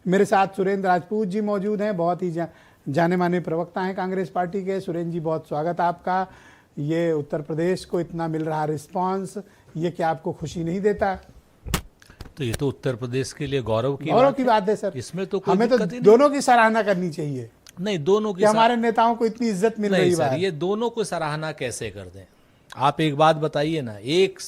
मेरे साथ सुरेंद्र राजपूत जी मौजूद हैं, बहुत ही जाने माने प्रवक्ता हैं कांग्रेस पार्टी के। सुरेंद्र जी, बहुत स्वागत आपका। ये उत्तर प्रदेश को इतना मिल रहा रिस्पांस, ये क्या आपको खुशी नहीं देता? तो ये तो उत्तर प्रदेश के लिए गौरव की बात है सर। इसमें तो कोई हमें तो दोनों की सराहना करनी चाहिए। नहीं, दोनों की हमारे नेताओं को इतनी इज्जत मिल रही है। ये दोनों को सराहना कैसे कर दें? आप एक बात बताइए ना, एक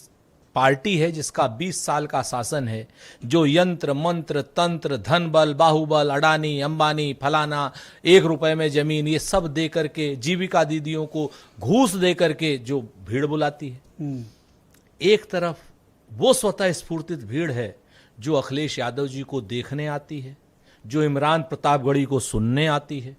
पार्टी है जिसका 20 साल का शासन है, जो यंत्र मंत्र तंत्र धन बल बाहुबल अडानी अंबानी फलाना 1 रुपए में जमीन ये सब दे करके जीविका दीदियों को घूस दे करके जो भीड़ बुलाती है। एक तरफ वो स्वतः स्फूर्तित भीड़ है जो अखिलेश यादव जी को देखने आती है, जो इमरान प्रतापगढ़ी को सुनने आती है।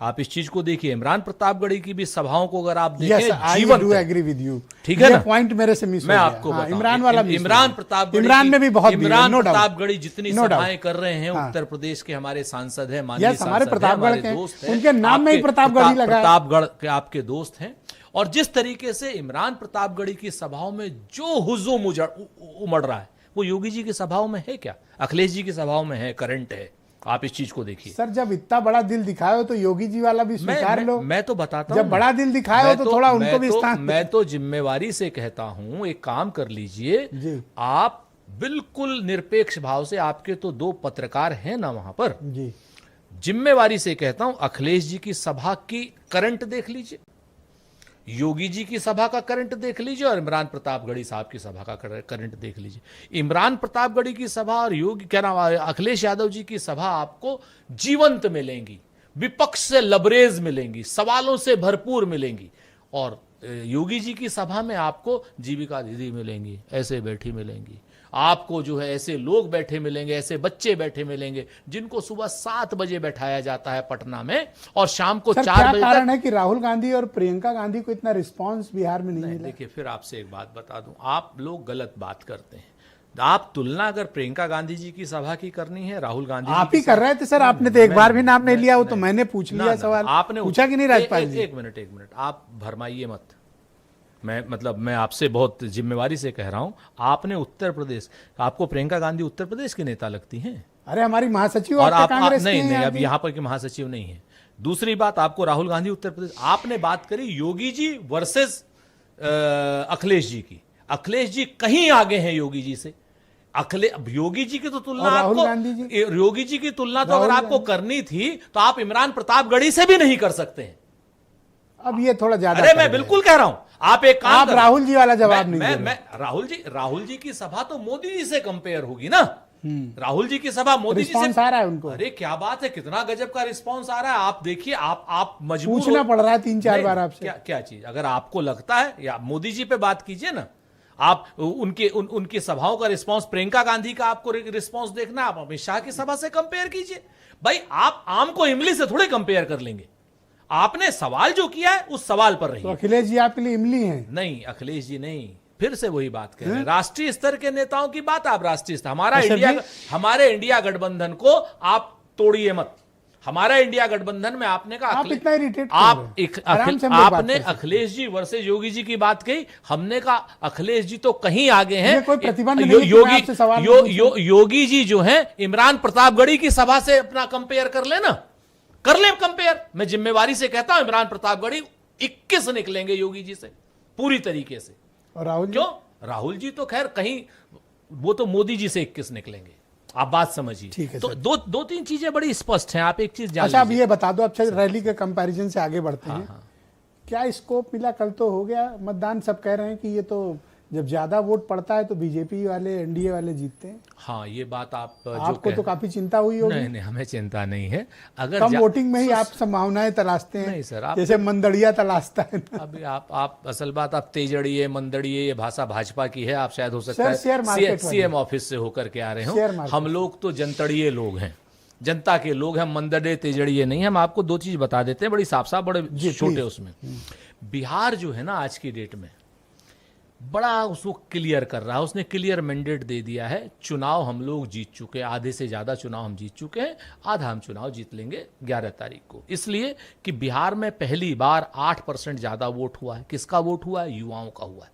आप इस चीज को देखिए, इमरान प्रतापगढ़ी की भी सभाओं को अगर आप देखें, जीवन एग्री विद यू, ठीक है ना? पॉइंट मेरे से मिस हो मैं गया। आपको बताऊं, इमरान वाला इमरान प्रतापगढ़ी, इमरान में भी बहुत इमरान प्रतापगढ़ी जितनी सभाएं कर रहे हैं, उत्तर प्रदेश के हमारे सांसद हैं, माननीय सांसद हैं, हमारे दोस्त हैं, उनके नाम में ही प्रतापगढ़ी लगा है। प्रतापगढ़ के आपके दोस्त हैं। और जिस तरीके से इमरान प्रतापगढ़ी की सभाओं में जो हुजूम उमड़ रहा है, वो योगी जी की सभाओं में है क्या? अखिलेश जी की सभाओं में है, करंट है। आप इस चीज को देखिए सर, जब इतना बड़ा दिल दिखाए हो तो योगी जी वाला भी स्वीकार लो। मैं तो बताता हूं, जब बड़ा दिल दिखाए हो तो थोड़ा उनको भी स्थान। मैं तो जिम्मेवारी से कहता हूं, एक काम कर लीजिए, आप बिल्कुल निरपेक्ष भाव से, आपके तो 2 पत्रकार हैं ना वहां पर जी, जिम्मेवारी से कहता हूं, अखिलेश जी की सभा की करंट देख लीजिए, योगी जी की सभा का करंट देख लीजिए, और इमरान प्रतापगढ़ी साहब की सभा का करंट देख लीजिए। इमरान प्रतापगढ़ी की सभा और योगी क्या नाम अखिलेश यादव जी की सभा आपको जीवंत मिलेंगी, विपक्ष से लबरेज मिलेंगी, सवालों से भरपूर मिलेंगी। और योगी जी की सभा में आपको जीविका दीदी मिलेंगी, ऐसे बैठी मिलेंगी, आपको जो है ऐसे लोग बैठे मिलेंगे, ऐसे बच्चे बैठे मिलेंगे जिनको सुबह 7 बजे बैठाया जाता है पटना में और शाम को 4 बजे। कारण है कि राहुल गांधी और प्रियंका गांधी को इतना रिस्पांस बिहार में नहीं मिला। देखिए, फिर आपसे एक बात बता दूं, आप लोग गलत बात करते हैं। आप तुलना अगर प्रियंका गांधी जी की सभा की करनी है राहुल गांधी आप ही कर रहे थे सर, आपने तो एक बार भी नाम नहीं लिया। वो तो मैंने पूछ लिया सवाल, आपने पूछा कि नहीं राजपाल जी? एक मिनट, आप भरमाइए मत। मैं आपसे बहुत जिम्मेवारी से कह रहा हूं, आपने उत्तर प्रदेश, आपको प्रियंका गांधी उत्तर प्रदेश की नेता लगती हैं? अरे हमारी महासचिव और आप नहीं, अब यहां पर की महासचिव नहीं है। दूसरी बात, आपको राहुल गांधी उत्तर प्रदेश, आपने बात करी योगी जी वर्सेस अखिलेश जी की। अखिलेश जी कहीं आगे हैं योगी जी से। योगी जी की तो तुलना आपको, योगी जी की तुलना तो अगर आपको करनी थी तो आप इमरान प्रतापगढ़ी से भी नहीं कर सकते हैं। अब ये थोड़ा ज्यादा। अरे मैं बिल्कुल कह रहा हूं, आप एक काम, आप राहुल जी वाला जवाब नहीं दे रहे। मैं राहुल जी की सभा तो मोदी जी से कंपेयर होगी ना। राहुल जी की सभा मोदी जी से आ रहा है उनको। अरे क्या बात है, कितना गजब का रिस्पांस आ रहा है। आप देखिए, आप मजबूर पूछना पड़ रहा है 3-4 बार आपसे। क्या चीज, अगर आपको लगता है, या मोदी जी पे बात कीजिए ना, आप उनकी सभाओं का रिस्पांस, प्रियंका गांधी का आपको रिस्पांस देखना, आप अमित शाह की सभा से कंपेयर कीजिए। भाई, आप आम को इमली से थोड़े कंपेयर कर लेंगे। आपने सवाल जो किया है उस सवाल पर रहिए। तो अखिलेश जी आपके लिए इमली हैं? नहीं, अखिलेश जी नहीं, फिर से वही बात कर रहे हैं। राष्ट्रीय स्तर के नेताओं की बात, आप राष्ट्रीय स्तर, हमारे इंडिया गठबंधन को आप तोड़िए मत। हमारा इंडिया गठबंधन में आपने कहा, आप इतना इरिटेट आपने अखिलेश जी वर्सेस योगी जी की बात कही, हमने कहा अखिलेश जी तो कहीं आगे हैं। कोई प्रतिबंध नहीं, योगी जी जो हैं इमरान प्रतापगढ़ी की सभा से अपना कंपेयर कर लेना, कर ले कंपेयर। मैं जिम्मेवारी से कहता हूं, इमरान प्रतापगढ़ी 21 निकलेंगे योगी जी से पूरी तरीके से। और राहुल क्यों? राहुल जी तो खैर कहीं, वो तो मोदी जी से 21 निकलेंगे। आप बात समझिए। तो 2-3 चीजें बड़ी स्पष्ट हैं, आप एक चीज जान लीजिए। अब ये बता दो, अच्छा रैली के कंपैरिजन से आगे बढ़ते हैं। क्या स्कोप मिला? कल तो हो गया मतदान, सब कह रहे हैं कि ये तो जब ज्यादा वोट पड़ता है तो बीजेपी वाले, एनडीए वाले जीतते हैं। हाँ, ये बात आपको तो काफी चिंता हुई होगी। नहीं, हमें चिंता नहीं है। अगर कम वोटिंग में ही आप संभावनाएं तलाशते हैं। नहीं सर, जैसे मंदड़िया तलाशता है ना। अभी आप असल बात, आप तेजड़िए मंदड़िए, ये भाषा भाजपा की है। आप शायद हो सकता है सीएम ऑफिस से होकर के आ रहे हो। हम लोग तो जनतड़िए लोग हैं, जनता के लोग हैं, मंदड़े तेजड़िए नहीं। हम आपको 2 चीज बता देते हैं, बड़ी साफ साफ, बड़े छोटे उसमें। बिहार जो है ना आज की डेट में बड़ा उसको क्लियर कर रहा है, उसने क्लियर मैंडेट दे दिया है। चुनाव हम लोग जीत चुके हैं, आधे से ज्यादा चुनाव हम जीत चुके हैं, आधा हम चुनाव जीत लेंगे 11 तारीख को। इसलिए कि बिहार में पहली बार 8% ज्यादा वोट हुआ है। किसका वोट हुआ है? युवाओं का हुआ है।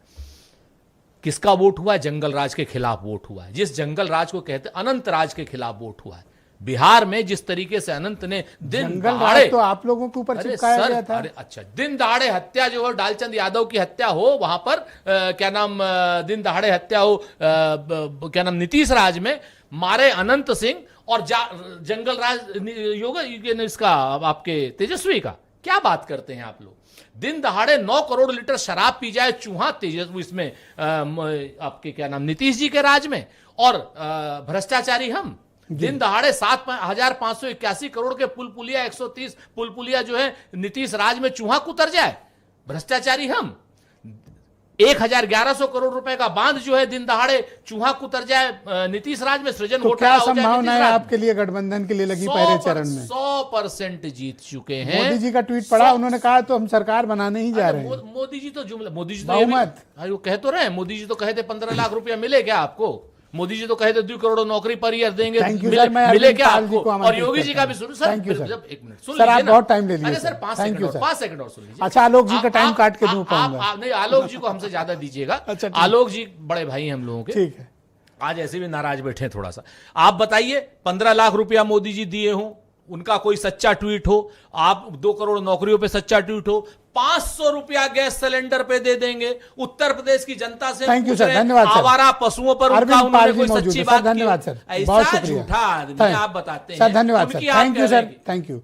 किसका वोट हुआ है? जंगल राज के खिलाफ वोट हुआ है। जिस जंगल राज को कहते अनंत राज के खिलाफ वोट हुआ है। बिहार में जिस तरीके से अनंत ने दिन जंगल दहाड़े, राज तो आप लोगों के ऊपर अरे चिपकाया सर, गया था। अरे अच्छा, दिन दहाड़े हत्या जो है डालचंद यादव की हत्या हो वहां पर क्या नाम दिन दहाड़े हत्या हो क्या नाम नीतीश राज में, मारे अनंत सिंह और जंगल राज योगी इसका आपके तेजस्वी का, क्या बात करते हैं आप लोग। दिन दहाड़े 9 करोड़ लीटर शराब पी जाए चूहा तेजस्वी इसमें आपके क्या नाम नीतीश जी के राज में, और भ्रष्टाचारी हम। दिन दहाड़े 7,581 करोड़ के पुल पुलिया 130 पुल पुलिया जो है नीतीश राज में चूहा कुतर जाए, भ्रष्टाचारी हम। 1,1100 करोड़ रुपए का बांध जो है दिन दहाड़े चूहा कुतर जाए नीतीश राज में, सृजन तो घोटाला क्या हो जाए संभावना है नीतीश राज आपके लिए गठबंधन के लिए लगी पहले चरण में? 100% जीत चुके हैं। मोदी जी का ट्वीट पढ़ा, उन्होंने कहा तो हम सरकार बनाने ही जा रहे हैं। मोदी जी तो जुमला, मोदी जी तो ये भी- बहुमत। अरे वो कह तो रहे हैं, मोदी जी तो कहे थे 15 लाख रुपया मिले क्या आपको, मोदी जी तो कहे थे 2 करोड़ नौकरी पर ईयर देंगे, थैंक यू मिले, सर, मैं मिले अरविंद क्या पाल जी आपको, को और आमंत्रित योगी जी करता का भी हूं। सुनो सर, थैंक यू सर। जब एक मिनट सुन सर, आप लीजिए ना। बहुत टाइम ले लिए अरे sir. Sir 5 thank second you और सर। 5 सेकंड और सुन लीजिए। अच्छा, आलोक जी का टाइम आप- काट के दूं आप- पाऊंगा। नहीं, आलोक जी को हमसे ज्यादा दीजिएगा। अच्छा, ठीक। आलोक जी बड़े भाई हैं हम लोगों के, ठीक है। आज ऐसे भी नाराज बैठे हैं थोड़ा सा। आप बताइए, 15 लाख रुपया मोदी जी दिए हो, उनका कोई सच्चा ट्वीट हो, आप 2 करोड़ नौकरियों पे सच्चा ट्वीट हो, 500 रुपया गैस सिलेंडर पे दे देंगे, उत्तर प्रदेश की जनता से थैंक यू पूछ सर, रहे हैं, धन्यवाद सर। आवारा पशुओं पर उनका अरविंद उन्होंने पाल जी कोई मौजूद सच्ची है। बात सर, धन्यवाद की? सर, बहुत ऐसा शुक्रिया। झूठा आदमी थैंक- आप बताते हैं। सर धन्यवाद उनकी सर, आप थैंक यू कह रहे सर, हैं कि- थैंक यू।